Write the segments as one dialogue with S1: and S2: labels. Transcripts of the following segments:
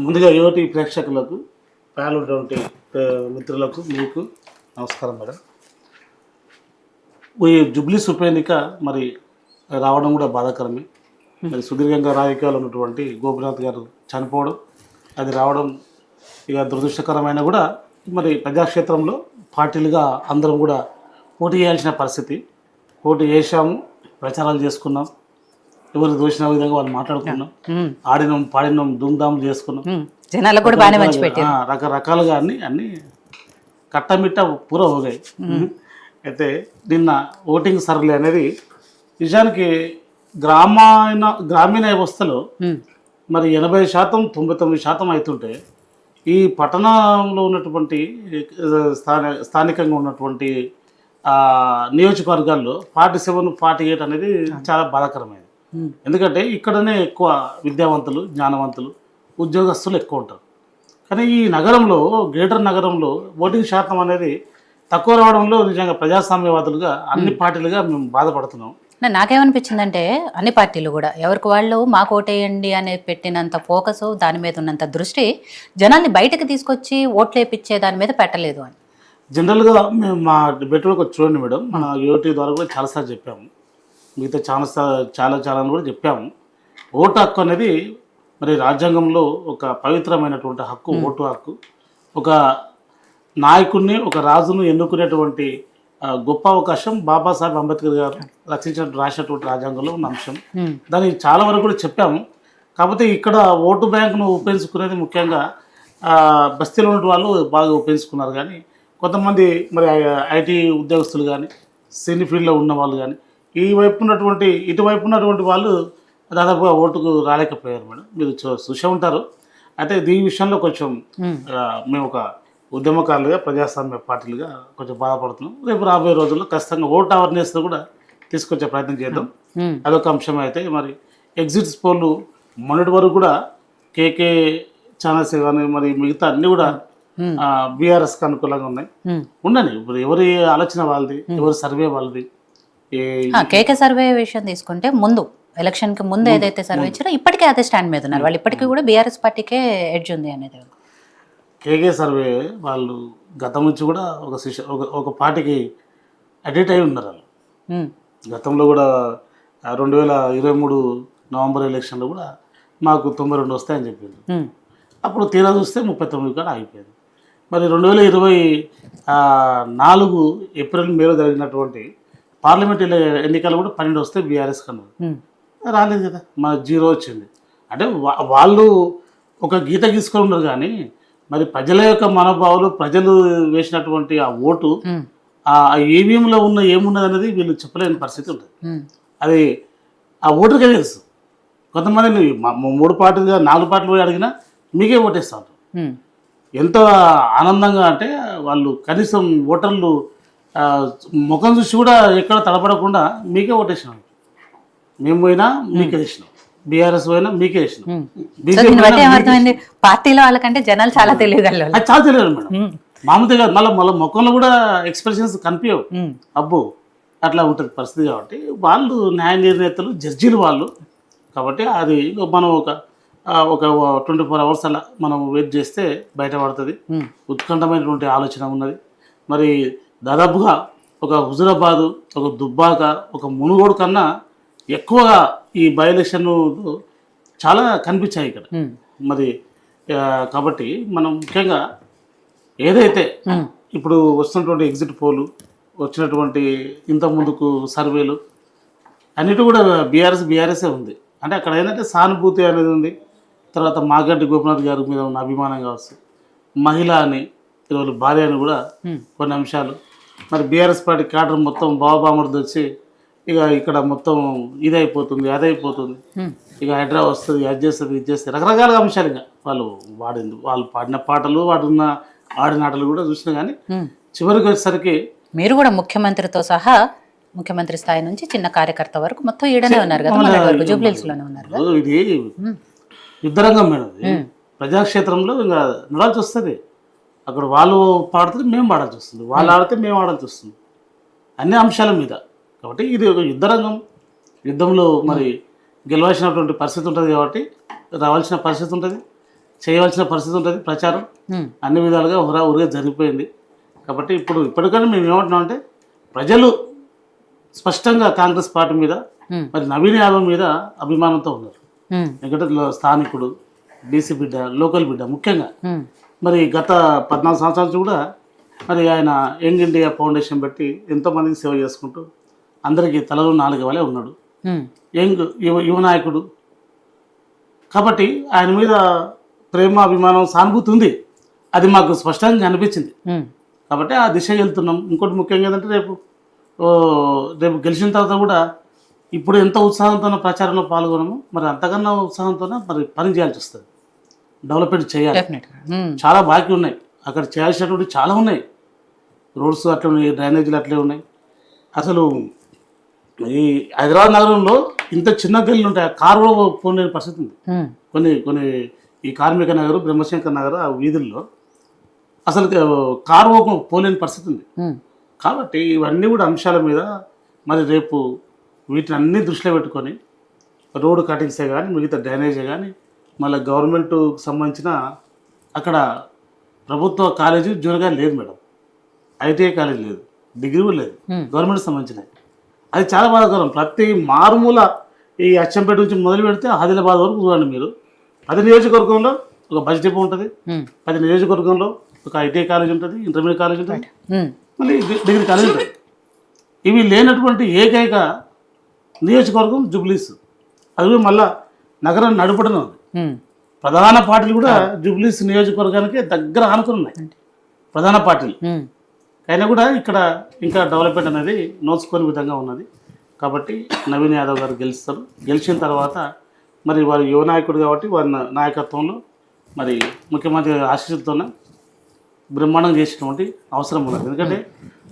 S1: ముందుగా యువతి ప్రేక్షకులకు పాల్గొన్నటువంటి మిత్రులకు మీకు నమస్కారం మేడం. ఈ జుబ్లీస్ ఉప ఎన్నిక మరి రావడం కూడా బాధాకరమే. మరి సుదీర్ఘంగా రాజకీయాలు ఉన్నటువంటి గోపినాథ్ గారు చనిపోవడం అది రావడం ఇక దురదృష్టకరమైన కూడా మరి ప్రజాక్షేత్రంలో పార్టీలుగా అందరం కూడా పోటీ చేయాల్సిన పరిస్థితి. పోటీ చేశాము, ప్రచారాలు చేసుకున్నాం, ఎవరు దోషిన విధంగా వాళ్ళు మాట్లాడుకున్నాం, ఆడినాం పాడినాం, ధూమ్ధాం చేసుకున్నాం,
S2: జనాలకు కూడా బాగానే మంచి పెట్టి
S1: రకరకాలుగా అన్ని కట్టమిట్ట పూర పోగాయి. అయితే నిన్న ఓటింగ్ సర్వే అనేది నిజానికి గ్రామీణ వ్యవస్థలో మరి 80% 99% అవుతుంటే ఈ పట్టణంలో ఉన్నటువంటి స్థానికంగా ఉన్నటువంటి నియోజకవర్గాల్లో 47, 48 అనేది చాలా బాధాకరమైనది. ఎందుకంటే ఇక్కడనే ఎక్కువ విద్యావంతులు, జ్ఞానవంతులు, ఉద్యోగస్తులు ఎక్కువ ఉంటారు. కానీ ఈ నగరంలో, గ్రేటర్ నగరంలో ఓటింగ్ శాతం అనేది తక్కువ రావడంలో నిజంగా ప్రజాస్వామ్యవాదులుగా అన్ని పార్టీలుగా మేము బాధపడుతున్నాం.
S2: నాకేమనిపించిందంటే అన్ని పార్టీలు కూడా ఎవరికి వాళ్ళు మాకు ఓటేయండి అనేది పెట్టినంత ఫోకస్, దాని మీద ఉన్నంత దృష్టి జనాల్ని బయటకు తీసుకొచ్చి ఓట్లు వేయించే దాని మీద పెట్టలేదు అని.
S1: జనరల్గా మేము మా డిబేట్లో చూడండి మేడం, మన యూటీ ద్వారా కూడా చాలాసార్లు చెప్పాము, మిగతా చాలా కూడా చెప్పాము. ఓటు హక్కు అనేది మరి రాజ్యాంగంలో ఒక పవిత్రమైనటువంటి హక్కు. ఓటు హక్కు ఒక నాయకుడిని, ఒక రాజును ఎన్నుకునేటువంటి గొప్ప అవకాశం బాబాసాహెబ్ అంబేద్కర్ గారు రాసినటువంటి రాజ్యాంగంలో ఉన్న అంశం. దాన్ని చాలా వరకు కూడా చెప్పాము. కాకపోతే ఇక్కడ ఓటు బ్యాంకును ఉపయోగించుకునేది ముఖ్యంగా బస్తీలో ఉన్న వాళ్ళు బాగా ఉపయోగించుకున్నారు. కానీ కొంతమంది మరి ఐటీ ఉద్యోగస్తులు కానీ, సినీ ఫీల్డ్లో ఉన్న వాళ్ళు కానీ, ఇటువైపు ఉన్నటువంటి వాళ్ళు దాదాపుగా ఓటుకు రాలేకపోయారు మేడం. మీరు చూసే ఉంటారు. అయితే దీని విషయంలో కొంచెం మేము ఒక ఉద్యమకారులుగా, ప్రజాస్వామ్య పార్టీలుగా కొంచెం బాధపడుతున్నాం. రేపు రాబోయే రోజుల్లో ఖచ్చితంగా ఓట్ అవేర్నెస్ కూడా తీసుకొచ్చే ప్రయత్నం చేద్దాం. అదొక అంశం. అయితే మరి ఎగ్జిట్స్ పోల్లు మొన్నటి వరకు కూడా కేకే ఛానల్స్ కానీ మరి మిగతా అన్ని కూడా బీఆర్ఎస్కి అనుకూలంగా ఉన్నాయి. ఉండని ఇప్పుడు ఎవరి ఆలోచన వాళ్ళది, ఎవరి సర్వే వాళ్ళది.
S2: కేకే సర్వే విషయం తీసుకుంటే ముందు ఎలక్షన్కి ముందు ఏదైతే సర్వే ఇచ్చారో ఇప్పటికే అదే స్టాండ్ మీద ఉన్నారు వాళ్ళు. ఇప్పటికీ కూడా బీఆర్ఎస్ పార్టీకే ఎడ్జ్ ఉంది అనేది.
S1: కేకే సర్వే వాళ్ళు గతం నుంచి కూడా ఒక పార్టీకి అడిక్ట్ అయి ఉన్నారు వాళ్ళు. గతంలో కూడా 2023 నవంబర్ ఎలక్షన్లో కూడా మాకు 92 వస్తాయని చెప్పింది. అప్పుడు తీరా చూస్తే 39 కూడా ఆగిపోయింది. మరి 2024 ఏప్రిల్ మేలో జరిగినటువంటి పార్లమెంట్ ఎన్నికలు కూడా 12 వస్తే బీఆర్ఎస్ కన్నారు. రాలేదు కదా, మా 0 వచ్చింది. అంటే వాళ్ళు ఒక గీత గీసుకొని ఉన్నారు. కానీ మరి ప్రజల యొక్క మనోభావాలు, ప్రజలు వేసినటువంటి ఆ ఓటు ఆ ఈవీఎంలో ఏమున్నది అనేది వీళ్ళు చెప్పలేని పరిస్థితి ఉంటుంది. అది ఆ ఓటుకే తెలుసు. కొంతమంది 3 పార్టీలుగా 4 పార్టీలు పోయి అడిగినా మీకే ఓటేస్తూ ఉంటారు. ఎంత ఆనందంగా అంటే వాళ్ళు కనీసం ఓటర్లు ముఖం చూసి కూడా ఎక్కడ తడపడకుండా మీకే ఓటేసినాం. మేము పోయినా మీకే వేసినాం, బీఆర్ఎస్ పోయినా మీకే వేసినాం.
S2: పార్టీలో వాళ్ళకంటే జనాలు చాలా తెలియగలరు.
S1: అది చాలా తెలియదు మేడం. మామూలుగా కాదు, మళ్ళీ ముఖంలో కూడా ఎక్స్ప్రెషన్స్ కనిపించవు. అబ్బో అట్లా ఉంటుంది పరిస్థితి. కాబట్టి వాళ్ళు న్యాయ నిర్ణేతలు, జడ్జీలు వాళ్ళు. కాబట్టి అది మనం ఒక 24 hours అలా మనం వెయిట్ చేస్తే బయటపడుతుంది. ఉత్కంఠమైనటువంటి ఆలోచన ఉన్నది. మరి దాదాపుగా ఒక హుజురాబాదు, ఒక దుబ్బాక, ఒక మునుగోడు కన్నా ఎక్కువగా ఈ బై ఎలక్షన్ చాలా కనిపించాయి ఇక్కడ. మరి కాబట్టి మనం ముఖ్యంగా ఏదైతే ఇప్పుడు వస్తున్నటువంటి ఎగ్జిట్ పోలు, వచ్చినటువంటి ఇంత ముందుకు సర్వేలు అన్నిటి కూడా బీఆర్ఎస్ఏ ఉంది. అంటే అక్కడ ఏంటంటే సానుభూతి అనేది ఉంది. తర్వాత మాగంటి గోపినాథ్ గారి మీద ఉన్న అభిమానం కావచ్చు, మహిళ అని, వాళ్ళ భార్య అని కూడా కొన్ని అంశాలు. మరి బీఆర్ఎస్ పార్టీ క్యాడర్ మొత్తం బాబామర్ది వచ్చి ఇక ఇక్కడ మొత్తం ఇదైపోతుంది, అదైపోతుంది, ఇక హైదరాబాద్ వస్తుంది, అది చేస్తుంది, ఇది చేస్తుంది, రకరకాల అంశాలు. ఇక వాళ్ళు పాడిన పాటలు, ఆడిన ఆటలు కూడా చూసినా. కానీ చివరికి వచ్చేసరికి
S2: మీరు కూడా ముఖ్యమంత్రితో సహా ముఖ్యమంత్రి స్థాయి నుంచి చిన్న కార్యకర్త వరకు మొత్తం ఈడనే ఉన్నారు కదా, జూబ్లీహిల్స్లోనే ఉన్నారు.
S1: ఇది యుద్ధరంగం మేడం. ప్రజాక్షేత్రంలో ఇంకా నడాల్సి వస్తుంది. అక్కడ వాళ్ళు పాడితే మేము పాడాల్సి వస్తుంది, వాళ్ళు ఆడితే మేము ఆడాల్సి వస్తుంది, అన్ని అంశాల మీద. కాబట్టి ఇది ఒక యుద్ధరంగం. యుద్ధంలో మరి గెలవాల్సినటువంటి పరిస్థితి ఉంటుంది, కాబట్టి రావాల్సిన పరిస్థితి ఉంటుంది. చేయవలసిన పరిస్థితి ఉంటుంది. ప్రచారం అన్ని విధాలుగా ఉరిగా జరిగిపోయింది. కాబట్టి ఇప్పటికైనా మేము ఏమంటున్నాం అంటే ప్రజలు స్పష్టంగా కాంగ్రెస్ పార్టీ మీద మరి నవీన్ యాదవ్ మీద అభిమానంతో ఉన్నారు. ఎందుకంటే స్థానికుడు, బీసీ బిడ్డ, లోకల్ బిడ్డ ముఖ్యంగా మరి గత 14 సంవత్సరాల నుంచి కూడా మరి ఆయన యంగ్ ఇండియా ఫౌండేషన్ పెట్టి ఎంతోమందికి సేవ చేసుకుంటూ అందరికీ తలలో 4 వలె ఉన్నాడు. యువ నాయకుడు కాబట్టి ఆయన మీద ప్రేమ, అభిమానం, సానుభూతి ఉంది. అది మాకు స్పష్టంగా అనిపించింది. కాబట్టి ఆ దిశ వెళ్తున్నాం. ఇంకోటి ముఖ్యంగా ఏంటంటే రేపు గెలిచిన తర్వాత కూడా ఇప్పుడు ఎంత ఉత్సాహంతో ప్రచారంలో పాల్గొనము, మరి అంతకన్నా ఉత్సాహంతో మరి పని చేయాల్సి వస్తుంది. డెవలప్మెంట్ చేయాలి. చాలా బాకీ ఉన్నాయి. అక్కడ చేయాల్సినటువంటి చాలా ఉన్నాయి. రోడ్స్ అట్లా ఉన్నాయి, డ్రైనేజీలు అట్లే ఉన్నాయి. అసలు ఈ హైదరాబాద్ నగరంలో ఇంత చిన్న గల్లీలు ఉంటాయి. కారు కూడా పోలేని పరిస్థితి ఉంది. కొన్ని ఈ కార్మిక నగరు, బ్రహ్మశంకర్ నగర్ ఆ వీధుల్లో అసలు కారు పోలేని పరిస్థితి ఉంది. కాబట్టి ఇవన్నీ కూడా అంశాల మీద మరి రేపు వీటిని అన్ని దృష్టిలో పెట్టుకొని రోడ్డు కటింగ్సే కానీ, మిగతా డ్రైనేజే కానీ, మళ్ళీ గవర్నమెంట్కు సంబంధించిన అక్కడ ప్రభుత్వ కాలేజీ జూనియర్గా లేదు మేడం, ఐటీఐ కాలేజ్ లేదు, డిగ్రీ కూడా లేదు గవర్నమెంట్కి సంబంధించినవి. అది చాలా బాధాకరం. ప్రతి మారుమూల ఈ అచ్చంపేట నుంచి మొదలు పెడితే ఆదిలాబాద్ వరకు చూడండి మీరు. 10 నియోజకవర్గంలో ఒక బస్ డిపో ఉంటుంది, 10 నియోజకవర్గంలో ఒక ఐటీఐ కాలేజ్ ఉంటుంది, ఇంటర్మీడియట్ కాలేజ్ ఉంటుంది, మళ్ళీ డిగ్రీ కాలేజ్ ఉంటుంది. ఇవి లేనటువంటి ఏకైక నియోజకవర్గం జూబ్లీస్. అది కూడా మళ్ళా నగరం నడుపడం ఉంది. ప్రధాన పార్టీలు కూడా జూబ్లీస్ నియోజకవర్గానికి దగ్గర ఆనుకుని ఉన్నాయి ప్రధాన పార్టీలు. అయినా కూడా ఇక్కడ ఇంకా డెవలప్మెంట్ అనేది నోచుకునే విధంగా ఉన్నది. కాబట్టి నవీన్ యాదవ్ గారు గెలుస్తారు. గెలిచిన తర్వాత మరి వారు యువ నాయకుడు కాబట్టి వారి నాయకత్వంలో మరి ముఖ్యమంత్రి ఆశీస్సులతోనే బ్రహ్మాండంగా చేసినటువంటి అవసరం ఉన్నది. ఎందుకంటే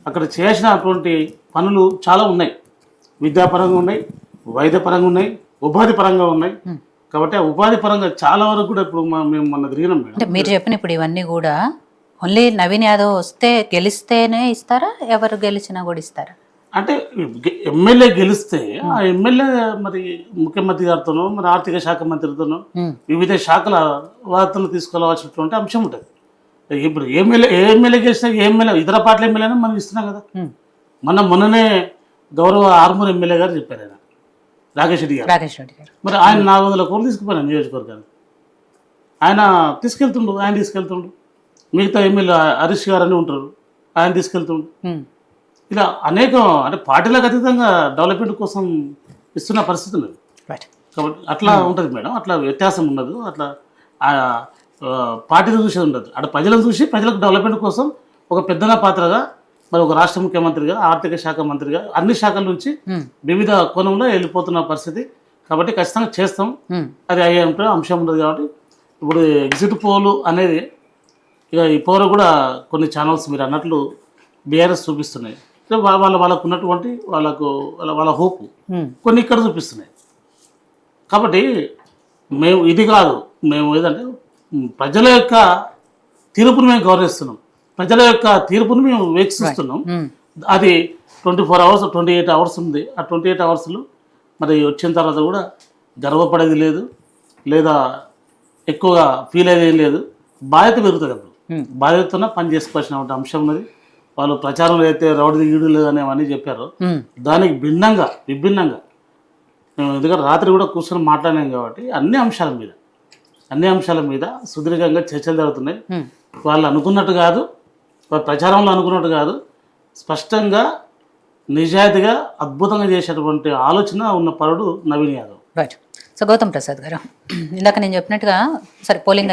S1: అక్కడ చేసినటువంటి పనులు చాలా ఉన్నాయి. విద్యాపరంగా ఉన్నాయి, వైద్యపరంగా ఉన్నాయి, ఉపాధి పరంగా ఉన్నాయి. కాబట్టి ఆ ఉపాధి పరంగా చాలా వరకు కూడా ఇప్పుడు మేము మొన్న తిరిగినాం మేడం.
S2: అంటే మీరు చెప్పిన ఇప్పుడు ఇవన్నీ కూడా ఓన్లీ నవీన్ యాదవ్ వస్తే గెలిస్తేనే ఇస్తారా, ఎవరు గెలిచినా కూడా ఇస్తారా?
S1: అంటే ఎమ్మెల్యే గెలిస్తే ఆ ఎమ్మెల్యే మరి ముఖ్యమంత్రి గారితోనో, మరి ఆర్థిక శాఖ మంత్రితోనో, వివిధ శాఖల వార్తలు తీసుకోవాల్సినటువంటి అంశం ఉంటుంది. ఇప్పుడు ఏ ఎమ్మెల్యే గెలిచినా ఇతర పార్టీల ఎమ్మెల్యేనా మనం ఇస్తున్నాం కదా. మొన్ననే గౌరవ ఆర్మూర్ ఎమ్మెల్యే గారు చెప్పారు, ఆయన రాకేష్ రెడ్డి గారు. మరి ఆయన 400 కోట్లు తీసుకుపోయినా నియోజకవర్గానికి. ఆయన తీసుకెళ్తుండు. మిగతా ఎమ్మెల్యే హరీష్ గారు అని ఉంటారు, ఆయన తీసుకెళ్తుండు. ఇలా అనేకం అంటే పార్టీలకు అతీతంగా డెవలప్మెంట్ కోసం ఇస్తున్న పరిస్థితి ఉన్నది. కాబట్టి అట్లా ఉంటుంది మేడం. అట్లా వ్యత్యాసం ఉండదు. అట్లా పార్టీలు చూసి ఉండదు. అక్కడ ప్రజలను చూసి ప్రజలకు డెవలప్మెంట్ కోసం ఒక పెద్దన పాత్రగా మరి ఒక రాష్ట్ర ముఖ్యమంత్రిగా, ఆర్థిక శాఖ మంత్రిగా అన్ని శాఖల నుంచి వివిధ కోణంలో వెళ్ళిపోతున్న పరిస్థితి. కాబట్టి ఖచ్చితంగా చేస్తాం. అది అయ్యే అంశం ఉండదు. కాబట్టి ఇప్పుడు ఎగ్జిట్ పోలు అనేది ఇక ఈ పోరు కూడా కొన్ని ఛానల్స్ మీరు అన్నట్లు బీఆర్ఎస్ చూపిస్తున్నాయి. వాళ్ళకు ఉన్నటువంటి వాళ్ళ హోప్ కొన్ని ఇక్కడ చూపిస్తున్నాయి. కాబట్టి మేము ఇది కాదు, మేము ఏదంటే ప్రజల యొక్క తీర్పును మేము గౌరవిస్తున్నాం. ప్రజల యొక్క తీర్పును మేము వీక్షిస్తున్నాం. అది 24 అవర్స్ 28 అవర్స్ ఉంది. ఆ 28 అవర్స్లో మరి వచ్చిన తర్వాత కూడా గర్వపడేది లేదు, లేదా ఎక్కువగా ఫీల్ అయ్యేది లేదు. బాధ్యత పెరుగుతుంది. అప్పుడు బాధ్యతతో పని చేసుకోవాల్సిన అంశం ఉన్నది. వాళ్ళు ప్రచారంలో అయితే రౌడీ ఈడు లేదు అనేవన్నీ చెప్పారు. దానికి విభిన్నంగా మేము ఎందుకంటే రాత్రి కూడా కూర్చొని మాట్లాడినాం కాబట్టి అన్ని అంశాల మీద సుదీర్ఘంగా చర్చలు జరుగుతున్నాయి. వాళ్ళు అనుకున్నట్టు కాదు, వాళ్ళ ప్రచారంలో అనుకున్నట్టు కాదు, స్పష్టంగా నిజాయితీగా అద్భుతంగా చేసేటువంటి ఆలోచన ఉన్న పరుడు నవీన్ యాదవ్.
S2: రైట్. సో గౌతమ్ ప్రసాద్ గారు, ఇందాక నేను చెప్పినట్టుగా సరే పోలింగ్